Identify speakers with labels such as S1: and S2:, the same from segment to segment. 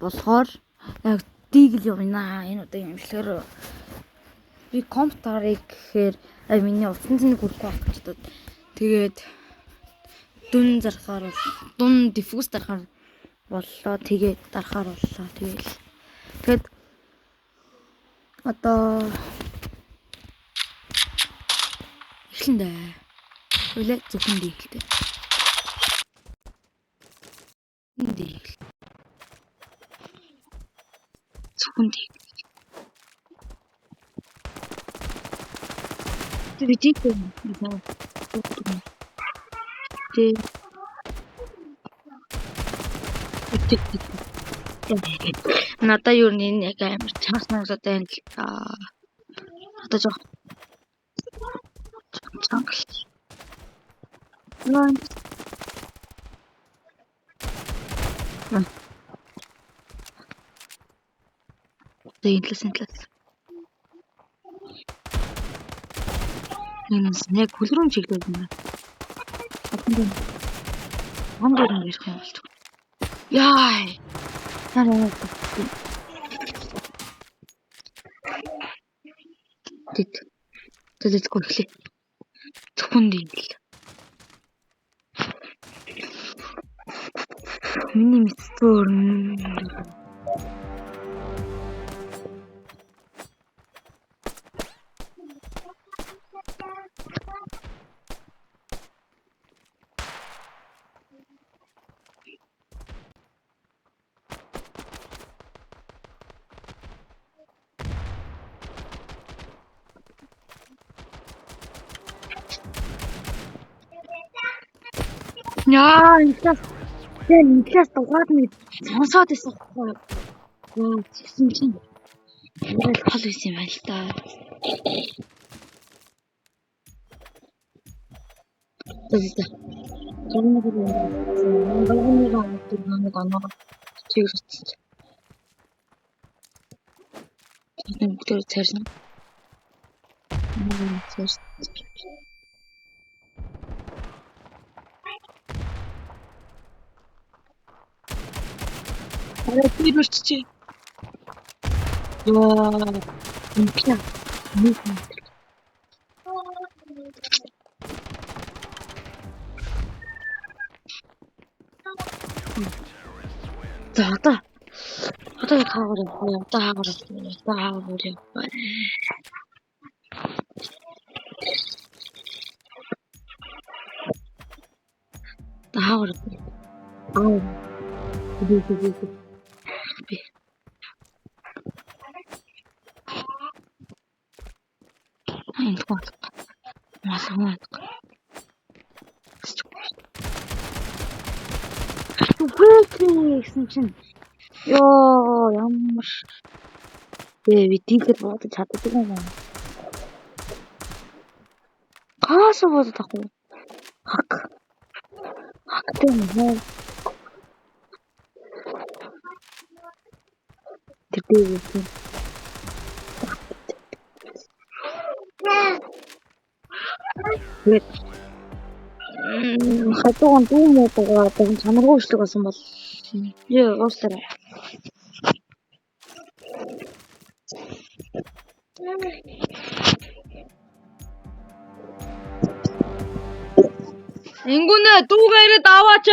S1: болохоор яг дигл явна. Энэ удаагийн имжлэгээр би компьютерыг гэхээр миний утсан цэнийг хүрэхгүй авчихдаг. Тэгээд дүн зарахаар дүн диффуз дарахаар боллоо. Тэгээд дарахаар боллоо. Тэгээд одоо эхлэндээ үлээ зөвхөн дийлтэй. Дийл. Зөвхөн дийл. Видео надаа юу нэг яг амар чанга санагдаад байна л та. Одоо жоо. Чанга. Интлээс. Яг хөлрөм чиглээд байна. Хонгор юм ярих юм болж. Яа. Тэд гүрхлээ. Зөвхөн дийл. Миний мэдсээр яа, интлээс дугаад нэг сонсоод байсан байхгүй юу? Тэгсэн чинь яг хол байсан юм байна л та. Тэрчээ. Яа, интлээ. За одоо хаагаар явах. Гэсэн чинь ёо ямар видео бодож чаддаг юм байна. Каасаа бодож тахгүй. Хактай юм. Тэгвэл хатуун дүүмүүдээ одоо чанаргүй ишлэг болсон бол яа уустараа. Ингүнэ дүүгээрээ даваач.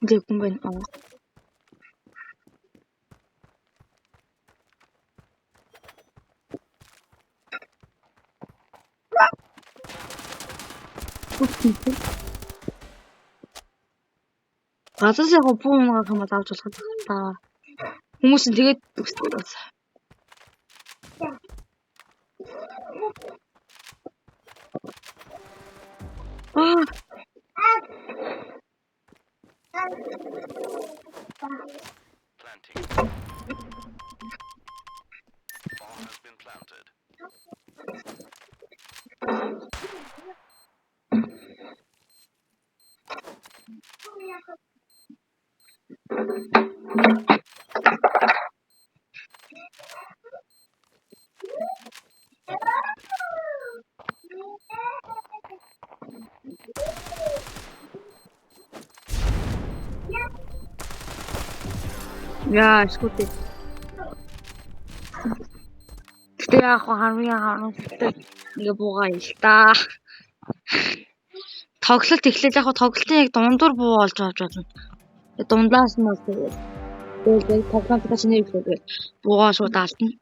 S1: Hindi ko ba yun? Газар яг буун байгаа хамаа давж болох та. Хүмүүс нь тэгээд үсдэг байсан. Яа, скүтэй. Гэтэ яг харамсалтай ингээ буугаа ил та. Тоглолт эхлээд яг тоглолтын яг дундуур буу олж авч байна. Дундлаас нь бас тэгээд тоглолтын чинь эхлэв. Буугаа шууд алдна.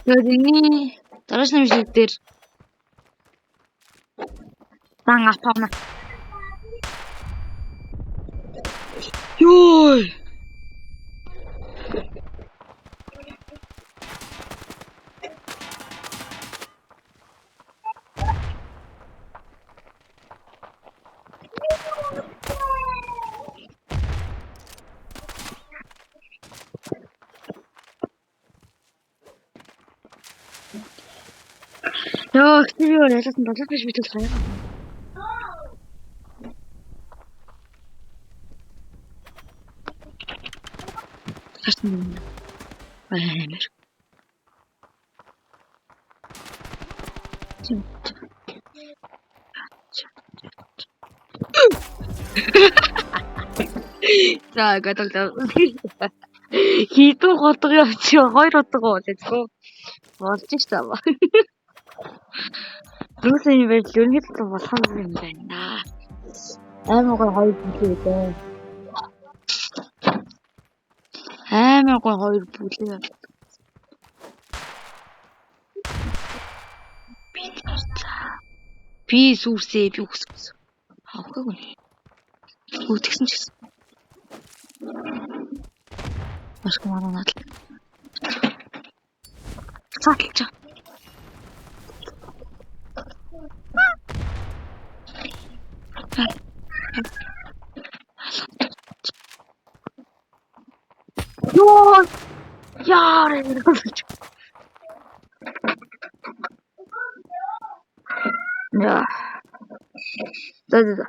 S1: Тэгээд энэ дараачны вишиг дээр дан апаана. Ёо. Яа, экстерьер ялсан болоод биш битэл хаяа. Хашин. Амар. За, гадаг. Хитэн голдго явчих. 2 удаа let's болж штаб. Юусэн юм бэ? Ерөнхийдөө болох юм байна. Аймаг гой 2 бүлээ дээ. Аймаг гой 2 бүлээ. Би сүрсээ би үсгэс. Хавхаг. Үтгсэн ч гэсэн. Маш гомоо надад. Цааталж. Ёо! Яарэ. Яа. За.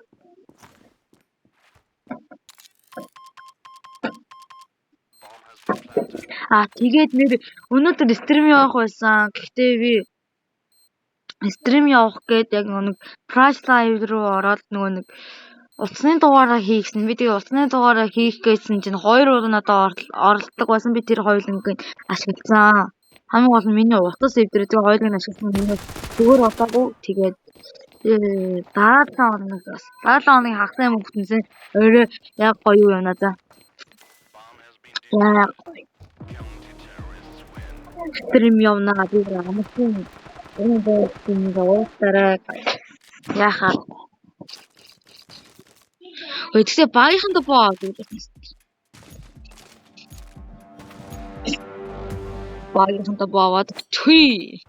S1: Тэгээд нэр өнөөдөр стрим явах байсан. Гэхдээ би стрим явах гээд яг нэг Price Live руу ороод нэг утасны дугаараа хийгсэн. Би тэгээ утасны дугаараа хийх гэсэн чинь 2 удаа надад оролдог байсан. Би тэр хоёулангийг ашигласан. Хамгийн гол нь миний утас эвдрээ тэгээ хоёуланг ашигласан. Миний зүгээр удаагүй тэгээд дараа 7 хоногийн хагас юм бүтэнсэн. Өөрөө яг гоё юм надаа. Яа. Стрим явнаа би амарсан. Энэ бэлтнийг уустараа яхаа. Өдөртөө багийнханд боо гэдэг. Багийнханд боовод түй.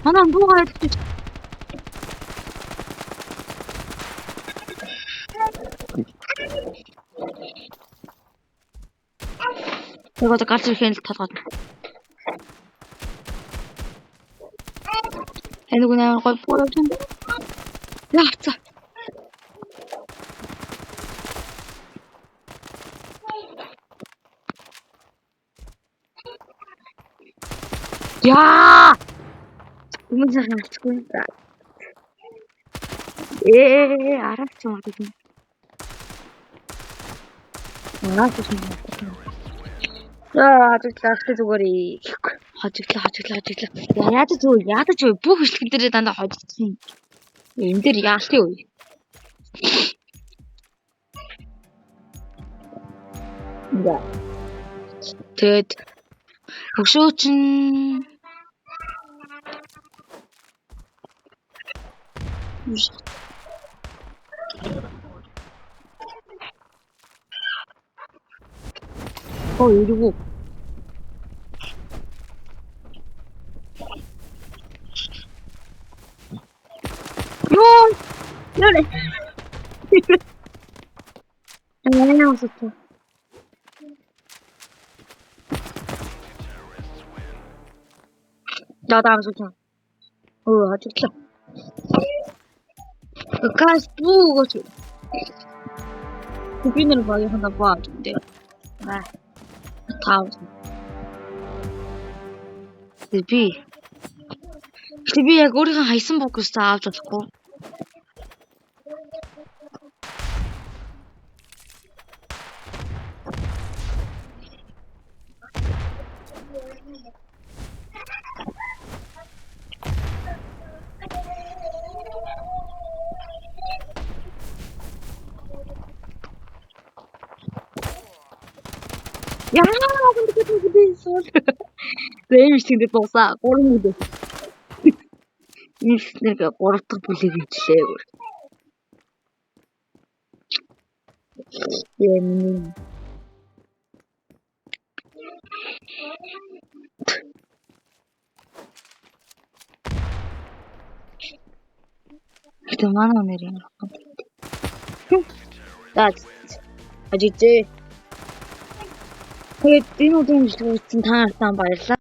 S1: Манай буугаа идэж. Тэгээд гарч ирэх юм л толгойд. Энэ гүн амар гой буу явж байна. Яаца. Яа! Өмнө нь харцгүй. Араач юм аа. Араач юм. Хажиглаа зүгээр ихгүй. Хажиглаа. Яадаж вэ? Бүх хөшлгөн дээр дандаа хожигдсон. Энэ дээр яалтын үе. Тэгээд Хөшөө чинь 이러고 이러네 왜 나왔었어 나도 안 좋다 아주 좋다 가스 뿌고 줘 고민을 많이 하나 봐 근데 다음 Тэби яг өөрийнхөө хайсан бокстой авч болохгүй. Яа, 근데 소리. 왜 미친데 또 싸? 꼬르무도. 내가 꼬르떡 불리기 주세요. 얘는 그만 오늘이야. 나 아직지. 그 뛰노동 지금 다 일단 말했다.